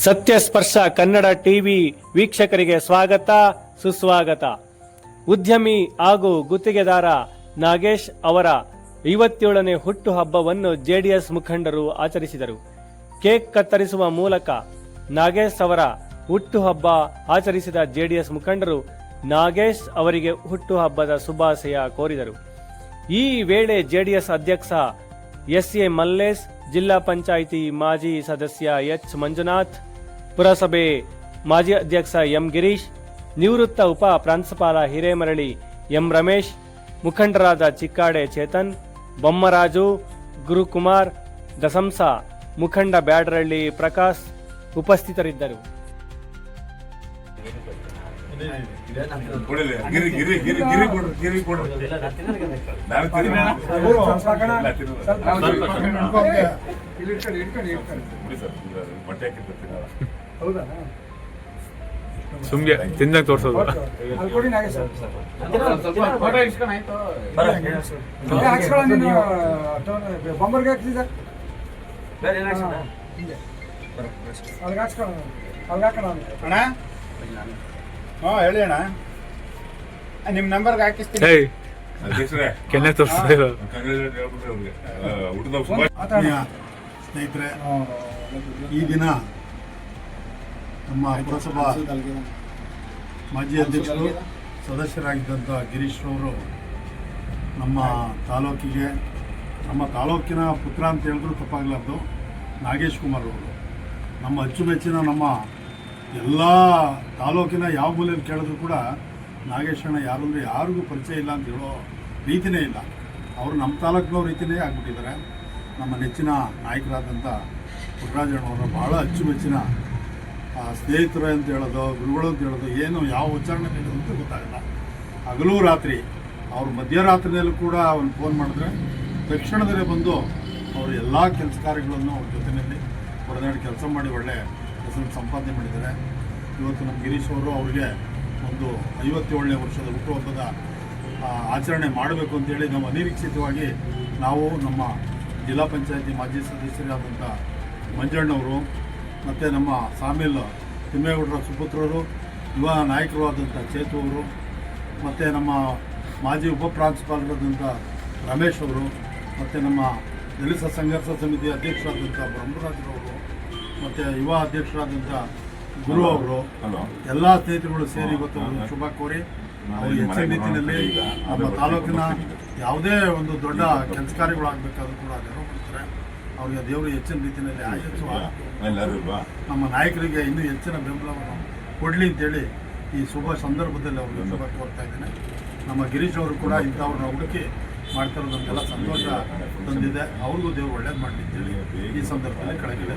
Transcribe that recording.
ಸತ್ಯಸ್ಪರ್ಶ Kannada TV ವೀಕ್ಷಕರಿಗೆ ಸ್ವಾಗತ ಸುಸ್ವಾಗತ. ಉದ್ಯಮಿ ಹಾಗೂ ಗುತ್ತಿಗೆದಾರ ನಾಗೇಶ್ ಅವರ 57ನೇ ಹುಟ್ಟುಹಬ್ಬವನ್ನು ಜೆಡಿಎಸ್ ಮುಖಂಡರು ಆಚರಿಸಿದರು. ಕೇಕ್ ಕತ್ತರಿಸುವ ಮೂಲಕ ನಾಗೇಶ್ ಅವರ ಹುಟ್ಟುಹಬ್ಬ ಆಚರಿಸಿದ ಜೆಡಿಎಸ್ ಮುಖಂಡರು ನಾಗೇಶ್ ಅವರಿಗೆ ಹುಟ್ಟುಹಬ್ಬದ ಶುಭಾಶಯ ಕೋರಿದರು. ಈ ವೇಳೆ ಜೆಡಿಎಸ್ ಅಧ್ಯಕ್ಷ ಎಸ್.ಎ. ಮಲ್ಲೇಶ್, ಜಿಲ್ಲಾ ಪಂಚಾಯಿತಿ ಮಾಜಿ ಸದಸ್ಯ ಎಚ್. ಮಂಜುನಾಥ್, ಪುರಸಭೆ ಮಾಜಿ ಅಧ್ಯಕ್ಷ ಎಂ. ಗಿರೀಶ್, ನಿವೃತ್ತ ಉಪ ಪ್ರಾಂಶುಪಾಲ ಹಿರೇಮರಳಿ ಎಂ. ರಮೇಶ್, ಮುಖಂಡರಾದ ಚಿಕ್ಕಾಡೆ ಚೇತನ್, ಬೊಮ್ಮರಾಜು, ಗುರುಕುಮಾರ್, ದಸಂಸ ಮುಖಂಡ ಬ್ಯಾಡರಳ್ಳಿ ಪ್ರಕಾಶ್ ಉಪಸ್ಥಿತರಿದ್ದರು. ಸುಮ್ಗೆ ತಿಂದಾಗ ತೋರ್ಸೋದು. ಹೇಳಿ ಅಣ್ಣ, ನಿಮ್ ನಂಬರ್ಗೆ ಹಾಕಿಸ್ತೀನಿ. ಕೆನ್ನೆ ತೋರಿಸ್ತಾ ಸ್ನೇಹಿತರೆ, ಈ ದಿನ ನಮ್ಮ ಪುರಸಭಾ ಮಾಜಿ ಅಧ್ಯಕ್ಷರು ಸದಸ್ಯರಾಗಿದ್ದಂಥ ಗಿರೀಶ್ ಅವರು ನಮ್ಮ ತಾಲೂಕಿನ ಪುತ್ರ ಅಂತ ಹೇಳಿದ್ರು ತಪ್ಪಾಗಲಾರ್ದು ನಾಗೇಶ್ ಕುಮಾರ್ ಅವರು ನಮ್ಮ ಅಚ್ಚುಮೆಚ್ಚಿನ, ನಮ್ಮ ಎಲ್ಲ ತಾಲೂಕಿನ ಯಾವ ಮೂಲೆಯಲ್ಲಿ ಕೇಳಿದ್ರು ಕೂಡ ನಾಗೇಶ್ ಅಣ್ಣ ಯಾರು ಅಂದರೆ ಯಾರಿಗೂ ಪರಿಚಯ ಇಲ್ಲ ಅಂತ ಹೇಳೋ ರೀತಿಯೇ ಇಲ್ಲ. ಅವರು ನಮ್ಮ ತಾಲೂಕಿನವ್ರ ರೀತಿಯೇ ಆಗಿಬಿಟ್ಟಿದ್ದಾರೆ. ನಮ್ಮ ನೆಚ್ಚಿನ ನಾಯಕರಾದಂಥ ಪುಟ್ಟರಾಜಣ್ಣವರ ಭಾಳ ಅಚ್ಚುಮೆಚ್ಚಿನ ಸ್ನೇಹಿತರು ಅಂತ ಹೇಳೋದು, ಗುರುಗಳು ಅಂತ ಹೇಳೋದು, ಏನು ಯಾವ ಉಚ್ಚಾರಣೆ ಅಂತ ಗೊತ್ತಾಗಲ್ಲ. ಹಗಲು ರಾತ್ರಿ ಅವ್ರು ಮಧ್ಯರಾತ್ರಿಯಲ್ಲೂ ಕೂಡ ಅವ್ನು ಫೋನ್ ಮಾಡಿದ್ರೆ ತಕ್ಷಣದಲ್ಲೇ ಬಂದು ಅವರು ಎಲ್ಲ ಕೆಲಸ ಕಾರ್ಯಗಳನ್ನು ಅವ್ರ ಜೊತೆಯಲ್ಲಿ ಹೊಡೆದಾಡಿ ಕೆಲಸ ಮಾಡಿ ಒಳ್ಳೆ ಹೆಸರನ್ನು ಸಂಪಾದನೆ ಮಾಡಿದ್ದಾರೆ. ಇವತ್ತು ನಮ್ಮ ಗಿರೀಶ್ ಅವರು ಅವ್ರಿಗೆ ಒಂದು 57ನೇ ವರ್ಷದ ಹುಟ್ಟುಹಬ್ಬದ ಆಚರಣೆ ಮಾಡಬೇಕು ಅಂತೇಳಿ ನಾವು ಅನಿರೀಕ್ಷಿತವಾಗಿ ನಾವು ನಮ್ಮ ಜಿಲ್ಲಾ ಪಂಚಾಯತಿ ಮಾಜಿ ಸದಸ್ಯರಾದಂಥ ಮಂಜಣ್ಣವರು ಮತ್ತು ನಮ್ಮ ಸಾಮಿಲ್ ತಿಮ್ಮೇಗೌಡರ ಸುಪುತ್ರರು, ಯುವ ನಾಯಕರು ಆದಂಥ ಚೇತು ಅವರು, ಮತ್ತು ನಮ್ಮ ಮಾಜಿ ಉಪ ಪ್ರಾಂಶುಪಾಲರಾದಂಥ ರಮೇಶ್ ಅವರು, ಮತ್ತು ನಮ್ಮ ದಲಿತ ಸಂಘರ್ಷ ಸಮಿತಿ ಅಧ್ಯಕ್ಷರಾದಂಥ ಬ್ರಹ್ಮರಾಜರವರು, ಮತ್ತು ಯುವ ಅಧ್ಯಕ್ಷರಾದಂಥ ಗುರು ಅವರು, ಎಲ್ಲ ಸ್ನೇಹಿತರುಗಳು ಸೇರಿ ಇವತ್ತು ಶುಭ ಕೋರಿ ಅವರು ಹೆಚ್ಚಿನ ರೀತಿಯಲ್ಲಿ ನಮ್ಮ ತಾಲೂಕಿನ ಯಾವುದೇ ಒಂದು ದೊಡ್ಡ ಕೆಲಸ ಕಾರ್ಯಗಳಾಗಬೇಕಾದ್ರೂ ಕೂಡ ನೆರವೇರಿಸ್ತಾರೆ. ಅವರಿಗೆ ದೇವರು ಹೆಚ್ಚಿನ ರೀತಿಯಲ್ಲಿ ಆಯೋಜಿಸುವ ನಮ್ಮ ನಾಯಕರಿಗೆ ಇನ್ನೂ ಹೆಚ್ಚಿನ ಬೆಂಬಲವನ್ನು ಕೊಡಲಿ ಅಂತೇಳಿ ಈ ಶುಭ ಸಂದರ್ಭದಲ್ಲಿ ಅವ್ರಿಗೆ ಶುಭ ಕೋರ್ತಾ ಇದ್ದೇನೆ. ನಮ್ಮ ಗಿರೀಶ್ ಅವರು ಕೂಡ ಇಂಥವ್ರನ್ನ ಹುಡುಕಿ ಮಾಡ್ತಾ ಇರೋದು ನಮಗೆಲ್ಲ ಸಂತೋಷ ತಂದಿದೆ. ಅವ್ರಿಗೂ ದೇವರು ಒಳ್ಳೇದು ಮಾಡಲಿ ಅಂತೇಳಿ ಈ ಸಂದರ್ಭದಲ್ಲಿ ಕೆಳಗಿದೆ.